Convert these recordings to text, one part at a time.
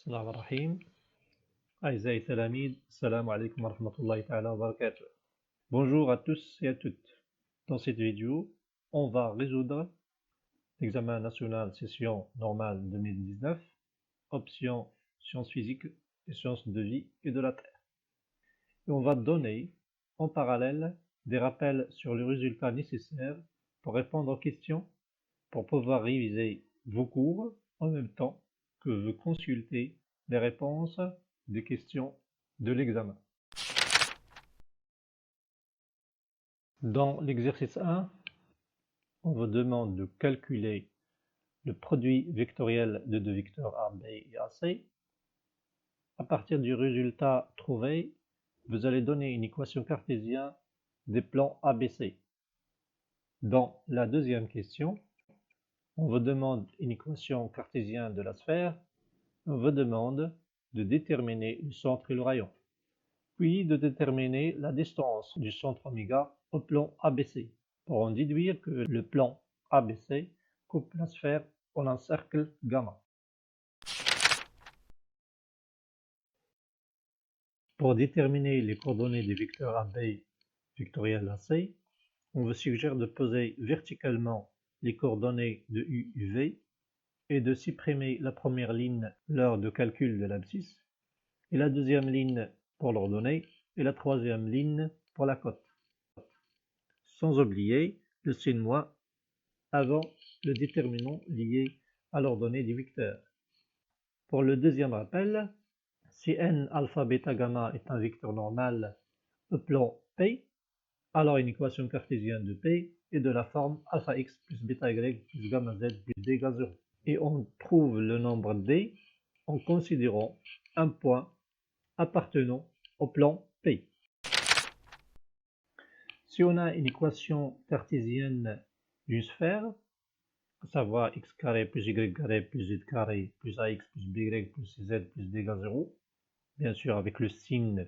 Salam Rahim. أعزائي التلاميذ السلام عليكم ورحمة الله تعالى وبركاته. Bonjour à tous et à toutes. Dans cette vidéo, on va résoudre l'examen national session normale 2019, option sciences physiques et sciences de vie et de la Terre. Et on va donner en parallèle des rappels sur les résultats nécessaires pour répondre aux questions, pour pouvoir réviser vos cours en même temps que vous consultez les réponses des questions de l'examen. Dans l'exercice 1, on vous demande de calculer le produit vectoriel de deux vecteurs AB et AC. À partir du résultat trouvé, vous allez donner une équation cartésienne des plans ABC. Dans la deuxième question, on vous demande une équation cartésienne de la sphère. On vous demande de déterminer le centre et le rayon, puis de déterminer la distance du centre oméga au plan ABC, pour en déduire que le plan ABC coupe la sphère en un cercle gamma. Pour déterminer les coordonnées des vecteurs AB vectoriel AC, on vous suggère de poser verticalement les coordonnées de U et V et de supprimer la première ligne lors de calcul de l'abscisse, et la deuxième ligne pour l'ordonnée et la troisième ligne pour la cote. Sans oublier le signe moins avant le déterminant lié à l'ordonnée des vecteurs. Pour le deuxième rappel, si n alpha beta gamma est un vecteur normal au plan P, alors une équation cartésienne de P est de la forme alpha x plus beta y plus gamma z plus d égale 0. Et on trouve le nombre d en considérant un point appartenant au plan P. Si on a une équation cartésienne d'une sphère, à savoir x carré plus y carré plus z carré plus ax plus by plus cz plus d égale 0, bien sûr avec le signe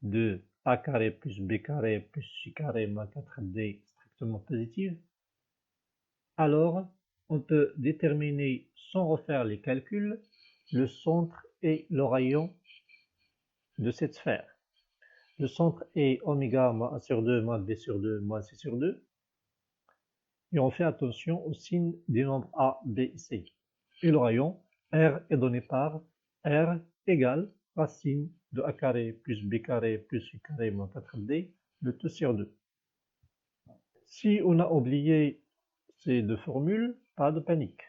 de a carré plus b carré plus c carré moins 4d strictement positive, alors on peut déterminer sans refaire les calculs le centre et le rayon de cette sphère. Le centre est oméga moins 1 sur 2 moins b sur 2 moins c sur 2. Et on fait attention au signe des nombres a, b et c. Et le rayon, r est donné par r égale racine de a carré plus b carré plus c carré moins 4d, le tout sur 2. Si on a oublié ces deux formules, pas de panique.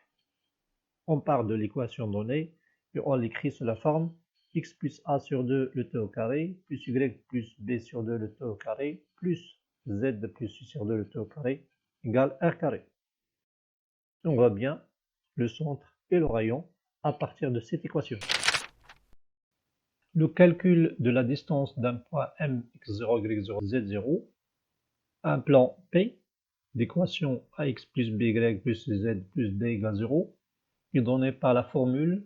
On part de l'équation donnée et on l'écrit sous la forme x plus a sur 2 le t au carré, plus y plus b sur 2 le t au carré, plus z plus c sur 2 le t au carré, égale r carré. On voit bien le centre et le rayon à partir de cette équation. Le calcul de la distance d'un point M, x0, y0, z0, un plan P, d'équation ax plus by plus z plus d égale 0, est donné par la formule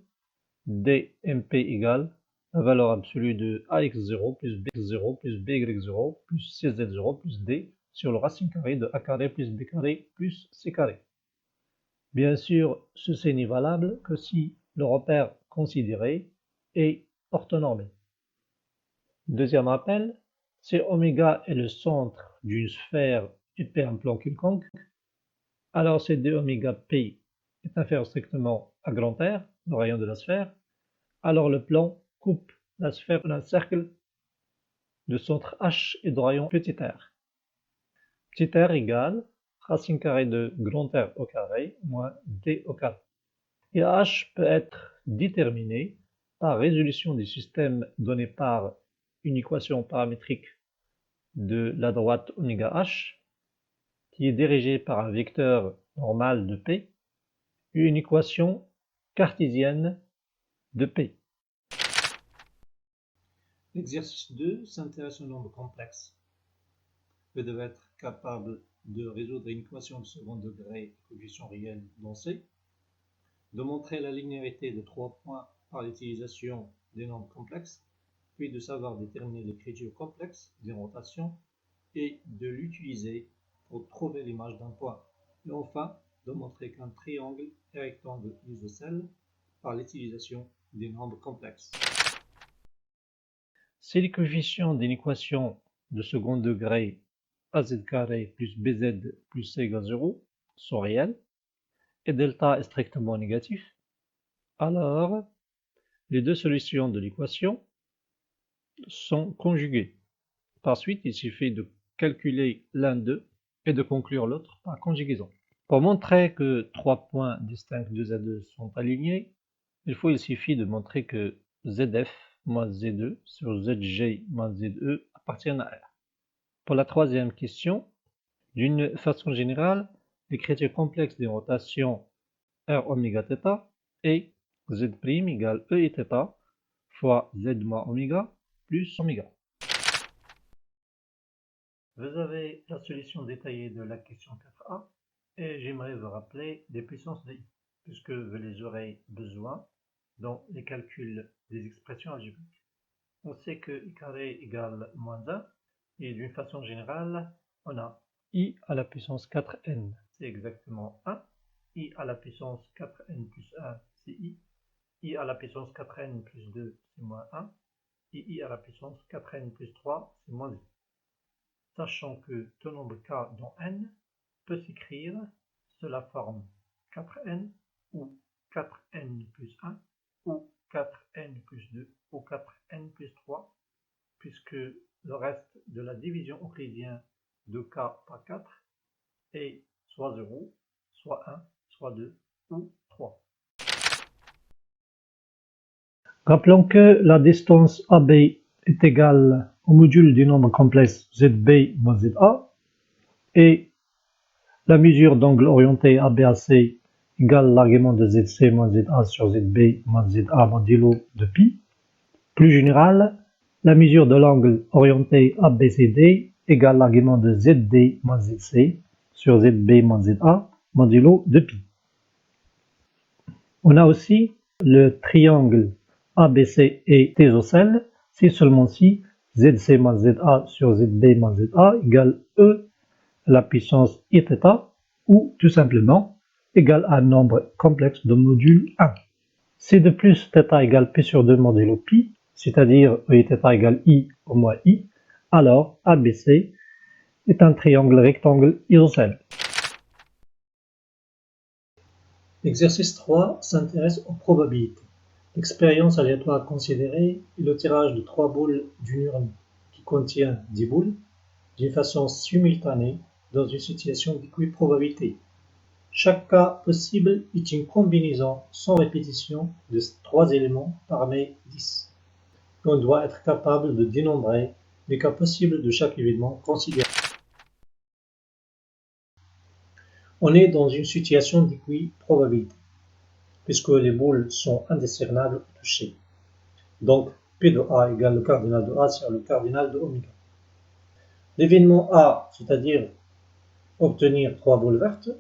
dmp égale la valeur absolue de ax0 plus bx0 plus by0 plus cz0 plus d sur le racine carrée de a carré plus b carré plus c carré. Bien sûr, ceci n'est valable que si le repère considéré est orthonormé. Deuxième rappel, si oméga est le centre d'une sphère et P un plan quelconque, alors si d'oméga P est inférieur strictement à grand R, le rayon de la sphère, alors le plan coupe la sphère d'un cercle de centre H et de rayon petit r. Petit r égale racine carrée de grand R au carré moins d au carré. Et H peut être déterminé par résolution du système donné par une équation paramétrique de la droite oméga H, qui est dirigée par un vecteur normal de P, et une équation cartésienne de P. L'exercice 2 s'intéresse au nombre complexe. Vous devez être capable de résoudre une équation de second degré à coefficient réel dans C, de montrer la linéarité de 3 points par l'utilisation des nombres complexes, puis de savoir déterminer l'écriture complexe des rotations et de l'utiliser pour trouver l'image d'un point. Et enfin, de montrer qu'un triangle est rectangle isocèle par l'utilisation des nombres complexes. Si les coefficients d'une équation de second degré az carré plus bz plus c égale 0 sont réels et delta est strictement négatif, alors les deux solutions de l'équation sont conjuguées. Par suite, il suffit de calculer l'un d'eux et de conclure l'autre par conjugaison. Pour montrer que trois points distincts de Z2 sont alignés, il suffit de montrer que ZF moins Z2 sur ZG moins ZE appartiennent à R. Pour la troisième question, d'une façon générale, l'écriture complexe des rotations R oméga θ est Z' égale E et θ fois Z moins oméga plus oméga. Vous avez la solution détaillée de la question 4a et j'aimerais vous rappeler des puissances de i, puisque vous les aurez besoin dans les calculs des expressions algébriques. On sait que i carré égale moins 1 et d'une façon générale, on a i à la puissance 4n, c'est exactement 1, i à la puissance 4n plus 1, c'est i à la puissance 4n plus 2, c'est moins 1, et i à la puissance 4n plus 3, c'est moins 2. Sachant que tout nombre k dans n peut s'écrire sous la forme 4n ou 4n plus 1 ou 4n plus 2 ou 4n plus 3, puisque le reste de la division euclidienne de k par 4 est soit 0, soit 1, soit 2 ou 3. Rappelons que la distance AB est égale au module du nombre complexe ZB moins ZA et la mesure d'angle orienté ABAC égale l'argument de ZC moins ZA sur ZB moins ZA modulo de pi. Plus général, la mesure de l'angle orienté ABCD égale l'argument de ZD moins ZC sur ZB moins ZA modulo de pi. On a aussi le triangle ABC et isocèle si seulement si ZC moins ZA sur ZB moins ZA égale E à la puissance Iθ ou tout simplement égale à un nombre complexe de module 1. Si de plus θ égale P sur 2 modulo pi, c'est-à-dire Eθ égale I au moins I, alors ABC est un triangle rectangle isocèle. L'exercice 3 s'intéresse aux probabilités. L'expérience aléatoire considérée est le tirage de 3 boules d'une urne qui contient 10 boules d'une façon simultanée dans une situation d'équiprobabilité. Chaque cas possible est une combinaison sans répétition de 3 éléments parmi 10. On doit être capable de dénombrer les cas possibles de chaque événement considéré. On est dans une situation d'équiprobabilité, puisque les boules sont indiscernables au toucher. Donc, P de A égale le cardinal de A sur le cardinal de oméga. L'événement A, c'est-à-dire obtenir 3 boules vertes,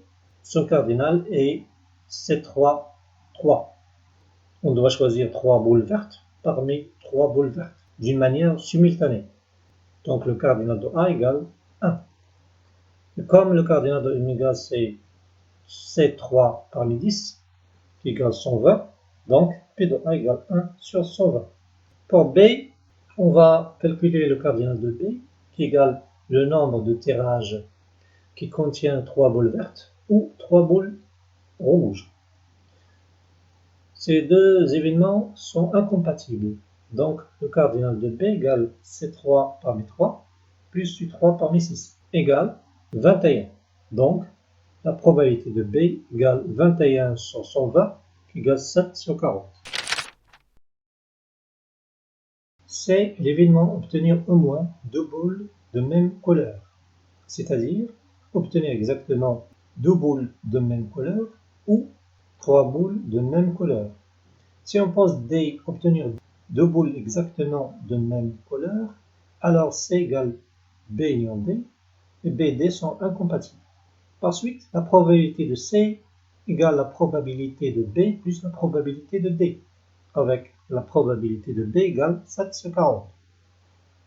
son cardinal est C3, 3. On doit choisir 3 boules vertes parmi 3 boules vertes, d'une manière simultanée. Donc le cardinal de A égale 1. Et comme le cardinal de oméga c'est C3 parmi 10, qui égale 120, donc P de A égale 1 sur 120. Pour B, on va calculer le cardinal de B, qui égale le nombre de tirages qui contient 3 boules vertes ou 3 boules rouges. Ces deux événements sont incompatibles. Donc le cardinal de B égale C3 parmi 3 plus U3 parmi 6 égale 21. Donc la probabilité de B égale 21 sur 120 égale 7 sur 40. C'est l'événement obtenir au moins 2 boules de même couleur, c'est-à-dire obtenir exactement 2 boules de même couleur ou 3 boules de même couleur. Si on pose D obtenir 2 boules exactement de même couleur, alors C égale B union D et B et D sont incompatibles. Par suite, la probabilité de C égale la probabilité de B plus la probabilité de D, avec la probabilité de B égale 7 sur 40.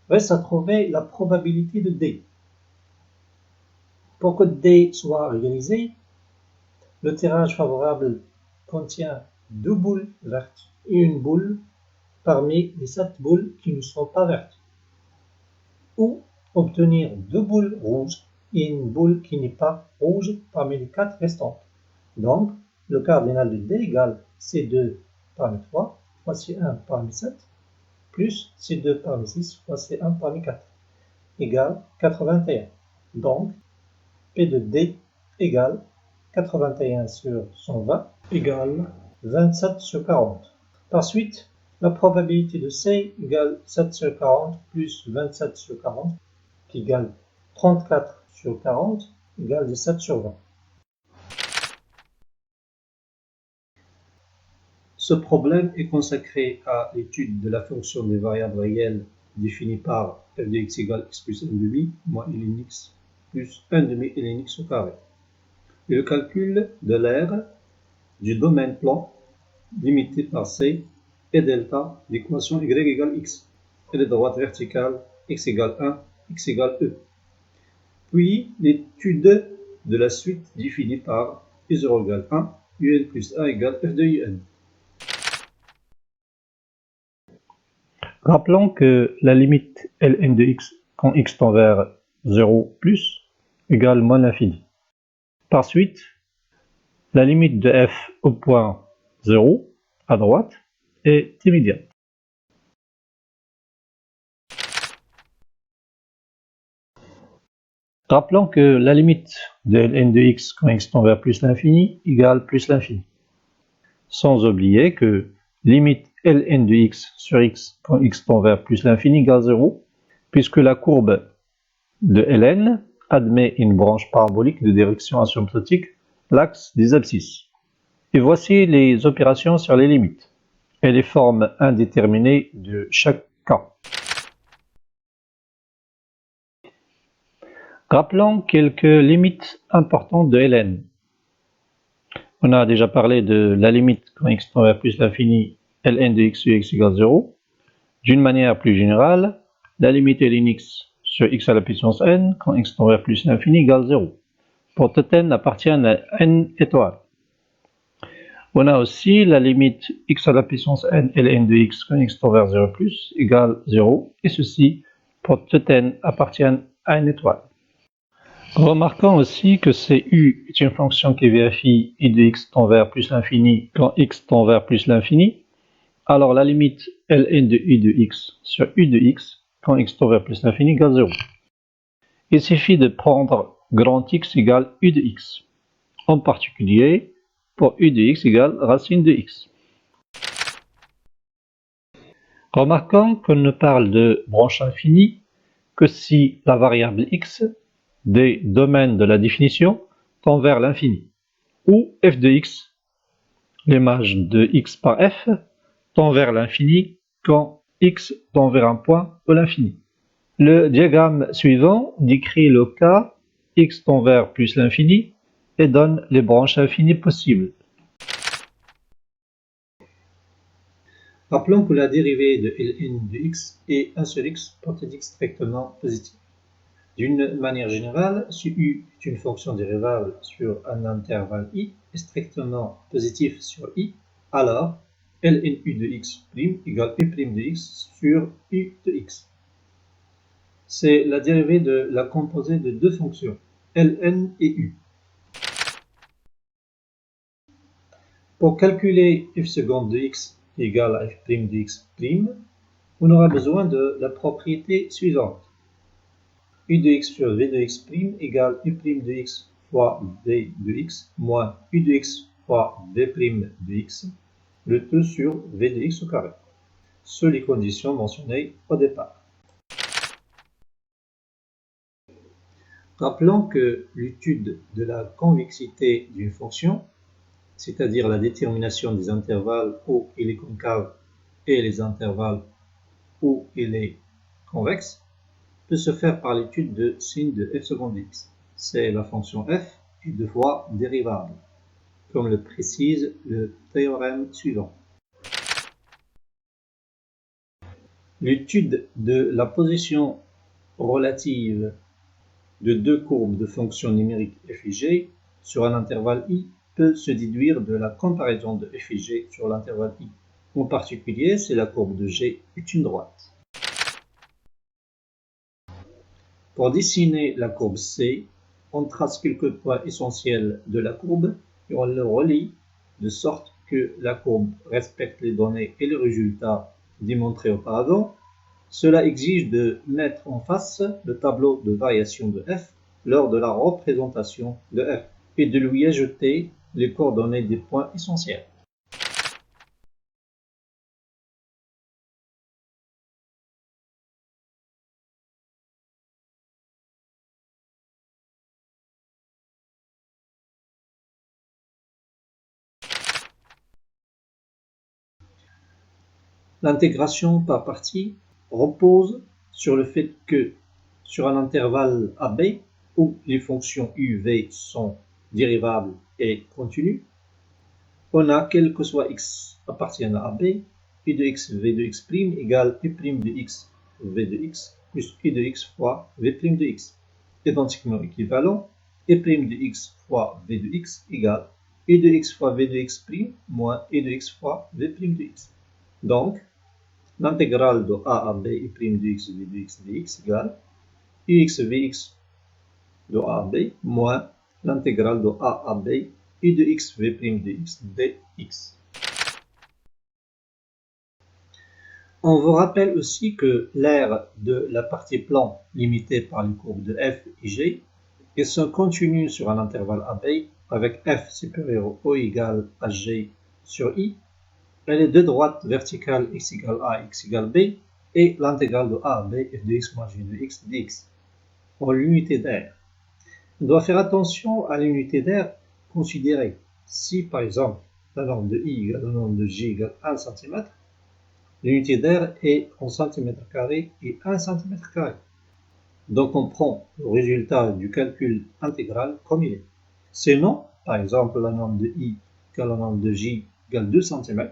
Reste à trouver la probabilité de D. Pour que D soit réalisé, le tirage favorable contient 2 boules vertes une boule parmi les 7 boules qui ne sont pas vertes. Ou obtenir 2 boules rouges et une boule qui n'est pas rouge parmi les 4 restantes. Donc, le cardinal de D égale C2 parmi 3 fois C1 parmi 7 plus C2 parmi 6 fois C1 parmi 4 égale 81. Donc, P de D égale 81 sur 120 égale 27 sur 40. Par suite, la probabilité de C égale 7 sur 40 plus 27 sur 40 qui égale 34 sur 40 égale 17 sur 20. Ce problème est consacré à l'étude de la fonction des variables réelles définie par f de x égale x plus 1 demi moins ln x plus 1 demi ln x au carré. Et le calcul de l'aire du domaine plan limité par C et delta d'équation y égale x et de droite verticale x égale 1, x égale e. Puis l'étude de la suite définie par u0 égale 1, un plus 1 égale f de un. Rappelons que la limite ln de x quand x tend vers 0 plus égale moins l'infini. Par suite, la limite de f au point 0 à droite est immédiate. Rappelons que la limite de ln de x quand x tend vers plus l'infini égale plus l'infini. Sans oublier que limite ln de x sur x quand x tend vers plus l'infini égale 0, puisque la courbe de ln admet une branche parabolique de direction asymptotique, l'axe des abscisses. Et voici les opérations sur les limites et les formes indéterminées de chaque cas. Rappelons quelques limites importantes de ln. On a déjà parlé de la limite quand x tend vers plus l'infini, ln de x sur x égale 0. D'une manière plus générale, la limite ln x sur x à la puissance n quand x tend vers plus l'infini égale 0. Pour tout n appartiennent à n étoiles. On a aussi la limite x à la puissance n ln de x quand x tend vers 0 plus égale 0, et ceci pour tout n appartiennent à n étoile. Remarquons aussi que cu est une fonction qui vérifie i de x tend vers plus l'infini quand x tend vers plus l'infini. Alors la limite ln de u de x sur u de x quand x tend vers plus l'infini égale 0. Il suffit de prendre grand X égale u de x, en particulier pour u de x égale racine de x. Remarquons qu'on ne parle de branche infinie que si la variable x des domaines de la définition tend vers l'infini, ou f de x, l'image de x par f, tend vers l'infini quand x tend vers un point ou l'infini. Le diagramme suivant décrit le cas x tend vers plus l'infini et donne les branches infinies possibles. Rappelons que la dérivée de ln de x est 1 sur x pour tout x strictement positif. D'une manière générale, si u est une fonction dérivable sur un intervalle i est strictement positif sur i, alors ln u de x' égale u' de x sur u de x. C'est la dérivée de la composée de deux fonctions, ln et u. Pour calculer f seconde de x égale à f' de x', on aura besoin de la propriété suivante. u de x sur v de x' égale u' de x fois v de x moins u de x fois v' de x, le tout sur v de x au carré, sous les conditions mentionnées au départ. Rappelons que l'étude de la convexité d'une fonction, c'est-à-dire la détermination des intervalles où il est concave et les intervalles où il est convexe, peut se faire par l'étude de signe de f seconde x. C'est la fonction f est deux fois dérivable, comme le précise le théorème suivant. L'étude de la position relative de deux courbes de fonctions numériques f et g sur un intervalle i peut se déduire de la comparaison de f et g sur l'intervalle i. En particulier, si la courbe de G est une droite. Pour dessiner la courbe C, on trace quelques points essentiels de la courbe et on le relie de sorte que la courbe respecte les données et les résultats démontrés auparavant. Cela exige de mettre en face le tableau de variation de f lors de la représentation de f et de lui ajouter les coordonnées des points essentiels. L'intégration par partie repose sur le fait que, sur un intervalle AB, où les fonctions u, v sont dérivables et continues, on a, quel que soit x appartiennent à AB, u de x, v de x' égale u' de x, v de x, plus u de x fois v' de x. Identiquement équivalent, u' de x fois v de x égale u de x fois v de x' moins u de x fois v' de x. Donc, l'intégrale de a à b u' de x, v de x dx égale ux vx de a à b moins l'intégrale de a à b u de x, v' de x dx. On vous rappelle aussi que l'aire de la partie plan limitée par les courbes de f et g et sont continues sur un intervalle AB avec f supérieur ou égal à g sur i et les deux droites verticales x égale a, x égale b et l'intégrale de a à b f de x moins g de x dx en l'unité d'aire. On doit faire attention à l'unité d'aire considérée. Si par exemple la norme de i égale la norme de j égale 1 cm, l'unité d'aire est en centimètres carrés et 1 cm². Donc on prend le résultat du calcul intégral comme il est. Sinon, par exemple la norme de i égale la norme de j égale 2 cm,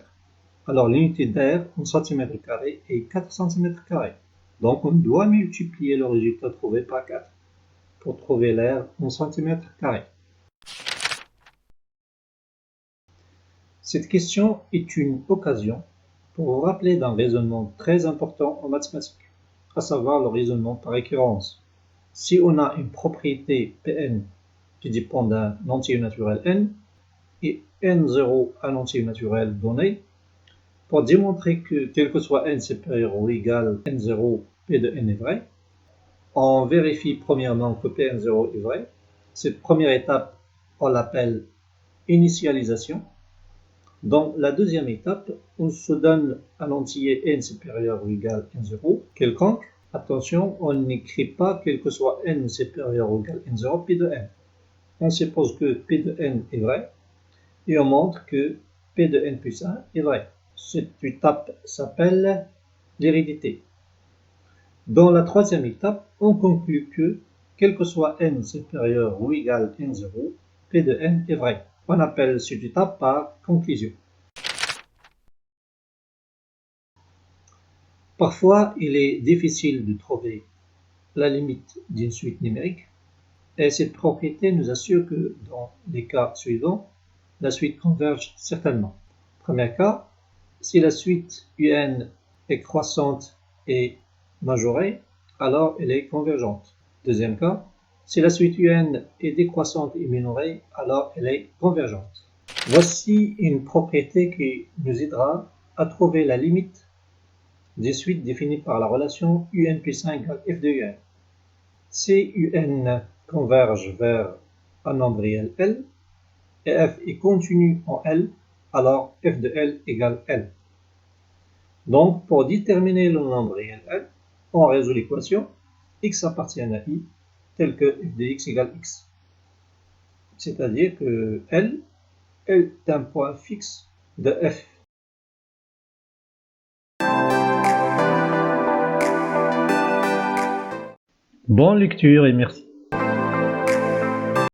alors l'unité d'aire en centimètres carrés est 4 cm². Donc on doit multiplier le résultat trouvé par 4 pour trouver l'aire en centimètres carrés. Cette question est une occasion pour vous rappeler d'un raisonnement très important en mathématiques, à savoir le raisonnement par récurrence. Si on a une propriété Pn qui dépend d'un entier naturel n et n0 un entier naturel donné, pour démontrer que quel que soit n supérieur ou égal n0, p de n est vrai, on vérifie premièrement que Pn0 est vrai. Cette première étape, on l'appelle initialisation. Dans la deuxième étape, on se donne un entier n supérieur ou égal n0 quelconque. Attention, on n'écrit pas quel que soit n supérieur ou égal n0, p de n. On suppose que p de n est vrai et on montre que p de n plus 1 est vrai. Cette étape s'appelle l'hérédité. Dans la troisième étape, on conclut que, quel que soit n supérieur ou égal n0, p de n est vrai. On appelle cette étape par conclusion. Parfois, il est difficile de trouver la limite d'une suite numérique, et cette propriété nous assure que, dans les cas suivants, la suite converge certainement. Premier cas, si la suite un est croissante et majorée, alors elle est convergente. Deuxième cas, si la suite un est décroissante et minorée, alors elle est convergente. Voici une propriété qui nous aidera à trouver la limite des suites définies par la relation un plus 1 égale f de un. Si un converge vers un nombre réel L et f est continu en L, alors f de L égale L. Donc, pour déterminer le nombre réel L, on résout l'équation x appartient à i, telle que f de x égale x. C'est-à-dire que L est un point fixe de f. Bonne lecture et merci.